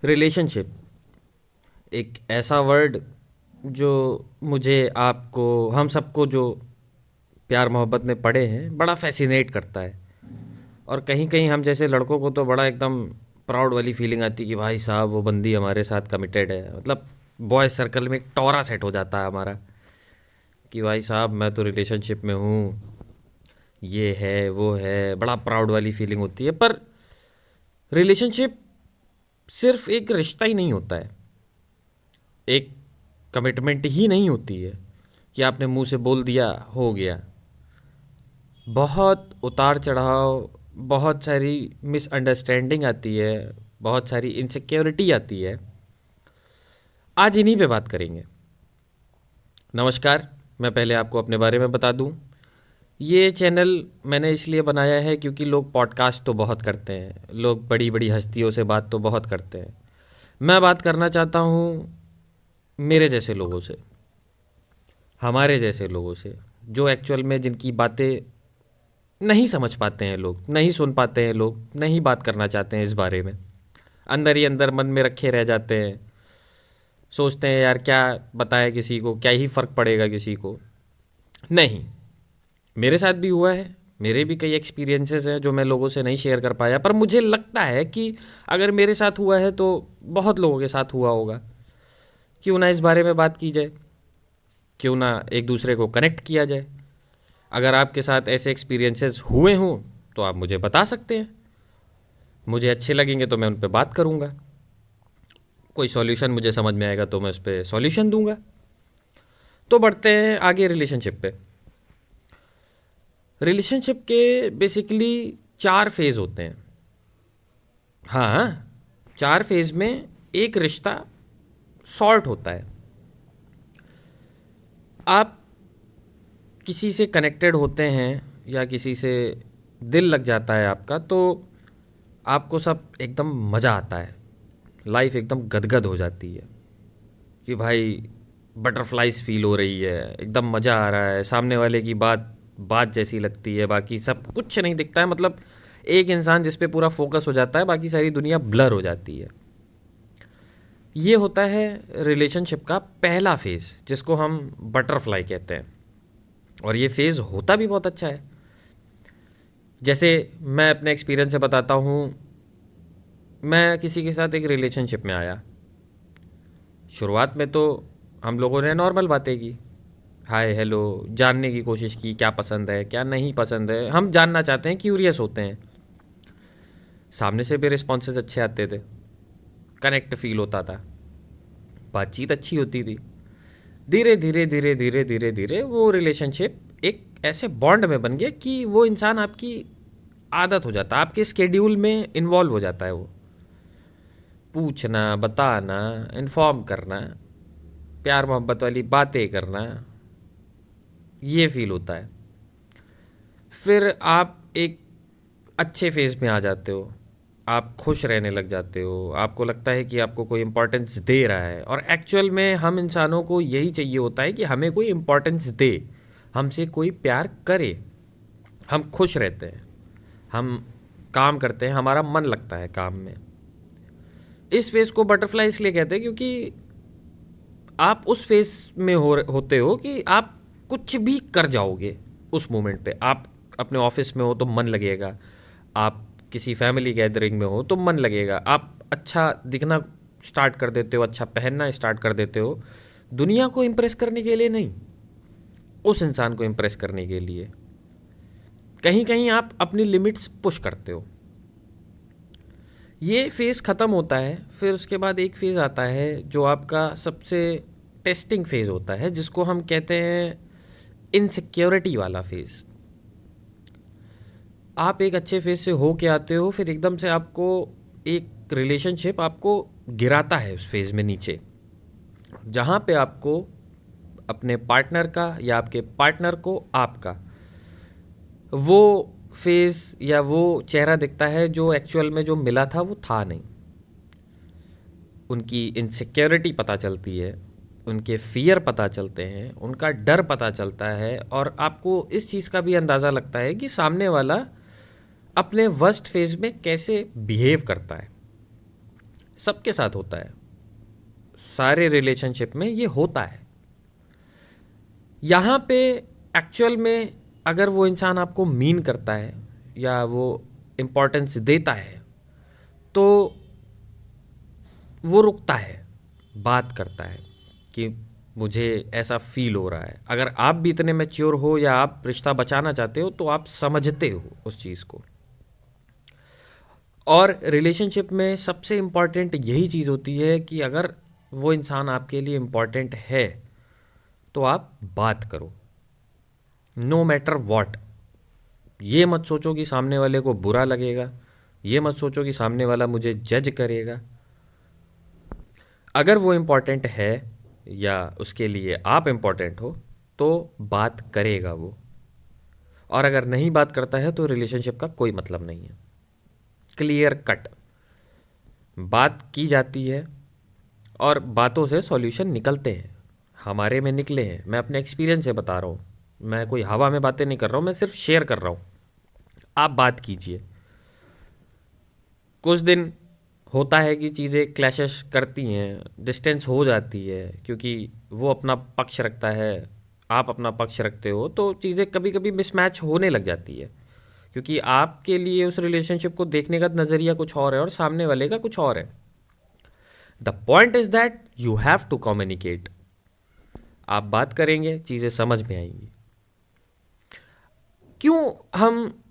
Relationship एक ऐसा word जो मुझे, आपको, हम सबको जो प्यार मोहब्बत में पड़े हैं बड़ा फैसिनेट करता है। और कहीं कहीं हम जैसे लड़कों को तो बड़ा एकदम प्राउड वाली फीलिंग आती है कि भाई साहब वो बंदी हमारे साथ कमिटेड है। मतलब बॉयज़ सर्कल में एक टॉरा सेट हो जाता है हमारा कि भाई साहब मैं तो रिलेशनशिप में हूँ, ये है वो है, बड़ा प्राउड वाली फीलिंग होती है। पर रिलेशनशिप सिर्फ एक रिश्ता ही नहीं होता है, एक कमिटमेंट ही नहीं होती है कि आपने मुंह से बोल दिया हो गया। बहुत उतार चढ़ाव, बहुत सारी मिसअंडरस्टैंडिंग आती है, बहुत सारी इनसिक्योरिटी आती है। आज इन्हीं पे बात करेंगे। नमस्कार, मैं पहले आपको अपने बारे में बता दूं। ये चैनल मैंने इसलिए बनाया है क्योंकि लोग पॉडकास्ट तो बहुत करते हैं, लोग बड़ी बड़ी हस्तियों से बात तो बहुत करते हैं। मैं बात करना चाहता हूँ मेरे जैसे लोगों से, हमारे जैसे लोगों से, जो एक्चुअल में जिनकी बातें नहीं समझ पाते हैं लोग, नहीं सुन पाते हैं लोग, नहीं बात करना चाहते हैं इस बारे में, अंदर ही अंदर मन में रखे रह जाते हैं। सोचते हैं यार क्या बताएं किसी को, क्या ही फ़र्क पड़ेगा किसी को। नहीं, मेरे साथ भी हुआ है, मेरे भी कई एक्सपीरियंसेस हैं जो मैं लोगों से नहीं शेयर कर पाया, पर मुझे लगता है कि अगर मेरे साथ हुआ है तो बहुत लोगों के साथ हुआ होगा। क्यों ना इस बारे में बात की जाए, क्यों ना एक दूसरे को कनेक्ट किया जाए। अगर आपके साथ ऐसे एक्सपीरियंसेस हुए हों तो आप मुझे बता सकते हैं, मुझे अच्छे लगेंगे तो मैं उन पर बात करूँगा। कोई सॉल्यूशन मुझे समझ में आएगा तो मैं उस पर सॉल्यूशन दूंगा। तो बढ़ते हैं आगे रिलेशनशिप पे। रिलेशनशिप के बेसिकली 4 फेज़ होते हैं। हाँ, 4 फेज़ में एक रिश्ता सॉर्ट होता है। आप किसी से कनेक्टेड होते हैं या किसी से दिल लग जाता है आपका, तो आपको सब एकदम मज़ा आता है, लाइफ एकदम गदगद हो जाती है कि भाई बटरफ्लाइज फील हो रही है, एकदम मज़ा आ रहा है, सामने वाले की बात बात जैसी लगती है, बाकी सब कुछ नहीं दिखता है। मतलब एक इंसान जिस पे पूरा फोकस हो जाता है, बाकी सारी दुनिया ब्लर हो जाती है। ये होता है रिलेशनशिप का पहला फेज़, जिसको हम बटरफ्लाई कहते हैं। और ये फेज़ होता भी बहुत अच्छा है। जैसे मैं अपने एक्सपीरियंस से बताता हूँ, मैं किसी के साथ एक रिलेशनशिप में आया। शुरुआत में तो हम लोगों ने नॉर्मल बातें की, हाय हेलो, जानने की कोशिश की, क्या पसंद है क्या नहीं पसंद है, हम जानना चाहते हैं, क्यूरियस होते हैं। सामने से भी रिस्पॉन्सेज अच्छे आते थे, कनेक्ट फील होता था, बातचीत अच्छी होती थी। धीरे धीरे धीरे धीरे धीरे धीरे वो रिलेशनशिप एक ऐसे बॉन्ड में बन गया कि वो इंसान आपकी आदत हो जाता है, आपके स्केड्यूल में इन्वॉल्व हो जाता है। वो पूछना, बताना, इन्फॉर्म करना, प्यार मोहब्बत वाली बातें करना, ये फील होता है। फिर आप एक अच्छे फेज़ में आ जाते हो, आप खुश रहने लग जाते हो, आपको लगता है कि आपको कोई इम्पोर्टेंस दे रहा है। और एक्चुअल में हम इंसानों को यही चाहिए होता है कि हमें कोई इम्पोर्टेंस दे, हमसे कोई प्यार करे। हम खुश रहते हैं, हम काम करते हैं, हमारा मन लगता है काम में। इस फेज़ को बटरफ्लाई इसलिए कहते हैं क्योंकि आप उस फेज़ में होते हो कि आप कुछ भी कर जाओगे उस मोमेंट पे। आप अपने ऑफिस में हो तो मन लगेगा, आप किसी फैमिली गैदरिंग में हो तो मन लगेगा, आप अच्छा दिखना स्टार्ट कर देते हो, अच्छा पहनना स्टार्ट कर देते हो, दुनिया को इम्प्रेस करने के लिए नहीं, उस इंसान को इम्प्रेस करने के लिए। कहीं कहीं आप अपनी लिमिट्स पुश करते हो। ये फेज़ ख़त्म होता है, फिर उसके बाद एक फेज़ आता है जो आपका सबसे टेस्टिंग फेज़ होता है, जिसको हम कहते हैं इनसिक्योरिटी वाला फेज़। आप एक अच्छे फेज़ से हो के आते हो, फिर एकदम से आपको एक रिलेशनशिप आपको गिराता है उस फेज़ में नीचे, जहाँ पे आपको अपने पार्टनर का या आपके पार्टनर को आपका वो फेज़ या वो चेहरा दिखता है जो एक्चुअल में जो मिला था वो था नहीं। उनकी इनसिक्योरिटी पता चलती है, उनके फियर पता चलते हैं, उनका डर पता चलता है, और आपको इस चीज़ का भी अंदाज़ा लगता है कि सामने वाला अपने वर्स्ट फेज़ में कैसे बिहेव करता है। सबके साथ होता है, सारे रिलेशनशिप में ये होता है। यहाँ पे एक्चुअल में अगर वो इंसान आपको मीन करता है या वो इम्पोर्टेंस देता है तो वो रुकता है, बात करता है कि मुझे ऐसा फील हो रहा है। अगर आप भी इतने मैच्योर हो या आप रिश्ता बचाना चाहते हो तो आप समझते हो उस चीज़ को। और रिलेशनशिप में सबसे इम्पॉर्टेंट यही चीज़ होती है कि अगर वो इंसान आपके लिए इम्पॉर्टेंट है तो आप बात करो, नो मैटर वॉट। ये मत सोचो कि सामने वाले को बुरा लगेगा, ये मत सोचो कि सामने वाला मुझे जज करेगा। अगर वो इम्पॉर्टेंट है या उसके लिए आप इम्पॉर्टेंट हो तो बात करेगा वो, और अगर नहीं बात करता है तो रिलेशनशिप का कोई मतलब नहीं है। क्लियर कट बात की जाती है और बातों से सॉल्यूशन निकलते हैं, हमारे में निकले हैं। मैं अपने एक्सपीरियंस से बता रहा हूँ, मैं कोई हवा में बातें नहीं कर रहा हूँ, मैं सिर्फ शेयर कर रहा हूँ। आप बात कीजिए। कुछ दिन होता है कि चीज़ें क्लैशेस करती हैं, डिस्टेंस हो जाती है, क्योंकि वो अपना पक्ष रखता है, आप अपना पक्ष रखते हो, तो चीज़ें कभी कभी मिसमैच होने लग जाती है, क्योंकि आपके लिए उस रिलेशनशिप को देखने का नज़रिया कुछ और है और सामने वाले का कुछ और है। The point is that you have to communicate. आप बात करेंगे, चीज़ें समझ में आएंगी। क्यों हम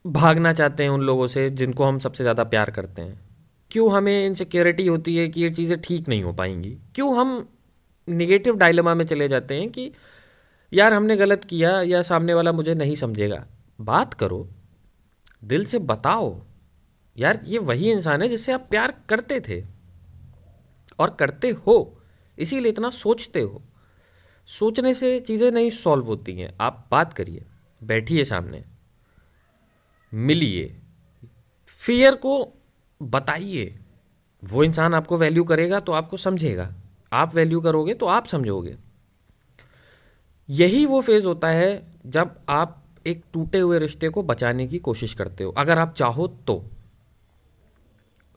भागना चाहते हैं उन लोगों से जिनको हम सबसे ज़्यादा प्यार करते हैं? क्यों हमें इनसिक्योरिटी होती है कि ये चीज़ें ठीक नहीं हो पाएंगी? क्यों हम निगेटिव डायलेमा में चले जाते हैं कि यार हमने गलत किया या सामने वाला मुझे नहीं समझेगा? बात करो, दिल से बताओ, यार ये वही इंसान है जिससे आप प्यार करते थे और करते हो, इसीलिए इतना सोचते हो। सोचने से चीज़ें नहीं सॉल्व होती हैं। आप बात करिए, बैठिए सामने, मिलिए, फियर को बताइए। वो इंसान आपको वैल्यू करेगा तो आपको समझेगा, आप वैल्यू करोगे तो आप समझोगे। यही वो फेज़ होता है जब आप एक टूटे हुए रिश्ते को बचाने की कोशिश करते हो, अगर आप चाहो तो।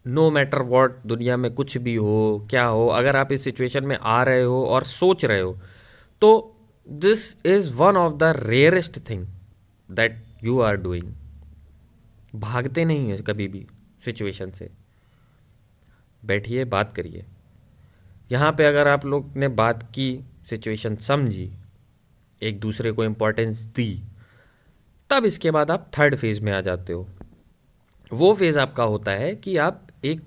नो मैटर वॉट, दुनिया में कुछ भी हो, क्या हो, अगर आप इस सिचुएशन में आ रहे हो और सोच रहे हो तो this is one of the rarest thing that you are doing. भागते नहीं है कभी भी सिचुएशन से, बैठिए, बात करिए। यहाँ पे अगर आप लोग ने बात की, सिचुएशन समझी, एक दूसरे को इम्पोर्टेंस दी, तब इसके बाद आप थर्ड फेज़ में आ जाते हो। वो फेज़ आपका होता है कि आप एक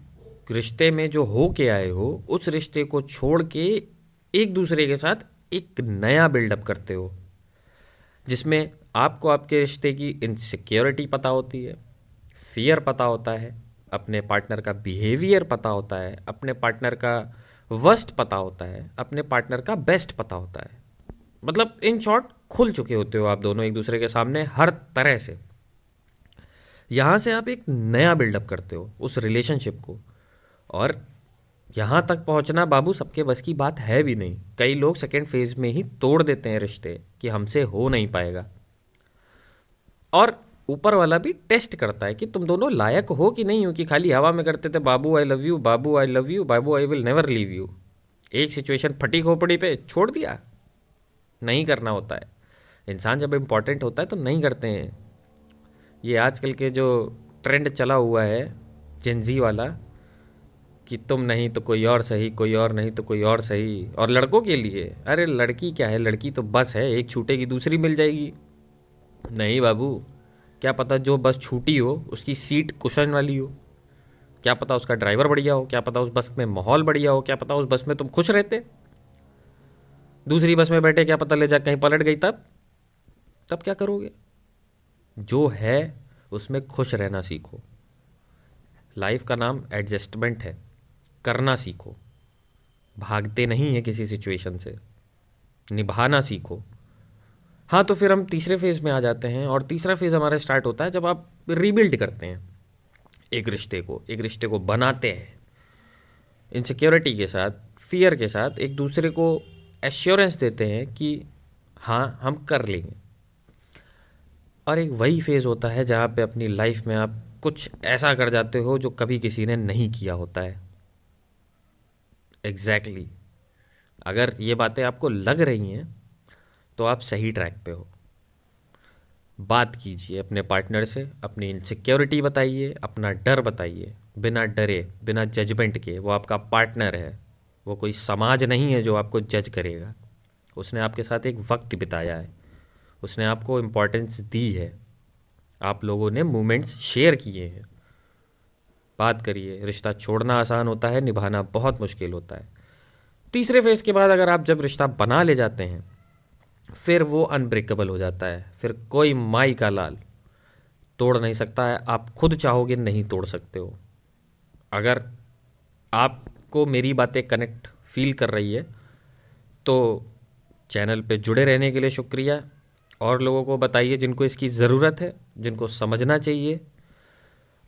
रिश्ते में जो हो के आए हो उस रिश्ते को छोड़ के एक दूसरे के साथ एक नया बिल्डअप करते हो, जिसमें आपको आपके रिश्ते की इनसिक्योरिटी पता होती है, फियर पता होता है, अपने पार्टनर का बिहेवियर पता होता है, अपने पार्टनर का वर्स्ट पता होता है, अपने पार्टनर का बेस्ट पता होता है। मतलब इन शॉर्ट खुल चुके होते हो आप दोनों एक दूसरे के सामने हर तरह से। यहाँ से आप एक नया बिल्डअप करते हो उस रिलेशनशिप को, और यहाँ तक पहुँचना बाबू सबके बस की बात है भी नहीं। कई लोग सेकेंड फेज में ही तोड़ देते हैं रिश्ते कि हमसे हो नहीं पाएगा, और ऊपर वाला भी टेस्ट करता है कि तुम दोनों लायक हो कि नहीं हो, कि खाली हवा में करते थे बाबू आई लव यू, बाबू आई लव यू, बाबू I will never leave you. एक सिचुएशन फटी खोपड़ी पे छोड़ दिया। नहीं करना होता है। इंसान जब इम्पोर्टेंट होता है तो नहीं करते हैं। ये आजकल के जो ट्रेंड चला हुआ है जेंजी वाला कि तुम नहीं तो कोई और सही, कोई और नहीं तो कोई और सही, और लड़कों के लिए, अरे लड़की क्या है, लड़की तो बस है, एक छूटेगी दूसरी मिल जाएगी। नहीं बाबू, क्या पता जो बस छूटी हो उसकी सीट कुशन वाली हो, क्या पता उसका ड्राइवर बढ़िया हो, क्या पता उस बस में माहौल बढ़िया हो, क्या पता उस बस में तुम खुश रहते। दूसरी बस में बैठे क्या पता ले जा कहीं पलट गई, तब क्या करोगे? जो है उसमें खुश रहना सीखो। लाइफ का नाम एडजस्टमेंट है, करना सीखो। भागते नहीं है किसी सिचुएशन से, निभाना सीखो। हाँ, तो फिर हम तीसरे फेज़ में आ जाते हैं, और तीसरा फेज़ हमारा स्टार्ट होता है जब आप रीबिल्ड करते हैं एक रिश्ते को बनाते हैं इनसिक्योरिटी के साथ, फियर के साथ, एक दूसरे को एश्योरेंस देते हैं कि हाँ हम कर लेंगे। और एक वही फेज़ होता है जहाँ पे अपनी लाइफ में आप कुछ ऐसा कर जाते हो जो कभी किसी ने नहीं किया होता है। एग्जैक्टली अगर ये बातें आपको लग रही हैं तो आप सही ट्रैक पे हो। बात कीजिए अपने पार्टनर से, अपनी इनसिक्योरिटी बताइए, अपना डर बताइए, बिना डरे, बिना जजमेंट के। वो आपका पार्टनर है, वो कोई समाज नहीं है जो आपको जज करेगा। उसने आपके साथ एक वक्त बिताया है, उसने आपको इम्पोर्टेंस दी है, आप लोगों ने मोमेंट्स शेयर किए हैं। बात करिए। रिश्ता छोड़ना आसान होता है, निभाना बहुत मुश्किल होता है। तीसरे फेज़ के बाद अगर आप जब रिश्ता बना ले जाते हैं, फिर वो अनब्रेकेबल हो जाता है। फिर कोई माई का लाल तोड़ नहीं सकता है। आप खुद चाहोगे नहीं तोड़ सकते हो। अगर आपको मेरी बातें कनेक्ट फील कर रही है तो चैनल पे जुड़े रहने के लिए शुक्रिया। और लोगों को बताइए जिनको इसकी ज़रूरत है, जिनको समझना चाहिए।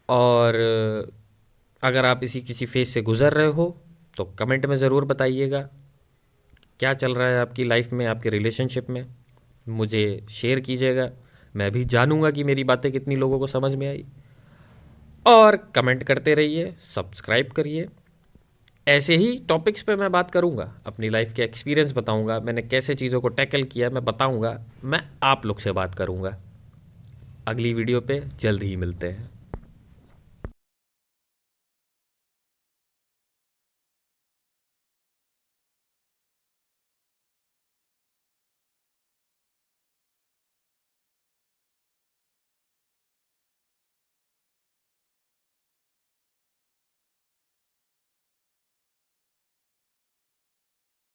और अगर आप इसी किसी फेज़ से गुज़र रहे हो तो कमेंट में ज़रूर बताइएगा क्या चल रहा है आपकी लाइफ में, आपके रिलेशनशिप में। मुझे शेयर कीजिएगा, मैं भी जानूंगा कि मेरी बातें कितनी लोगों को समझ में आई। और कमेंट करते रहिए, सब्सक्राइब करिए। ऐसे ही टॉपिक्स पे मैं बात करूंगा, अपनी लाइफ के एक्सपीरियंस बताऊंगा, मैंने कैसे चीज़ों को टैकल किया मैं बताऊंगा। मैं आप लोग से बात करूंगा। अगली वीडियो पे जल्द ही मिलते हैं।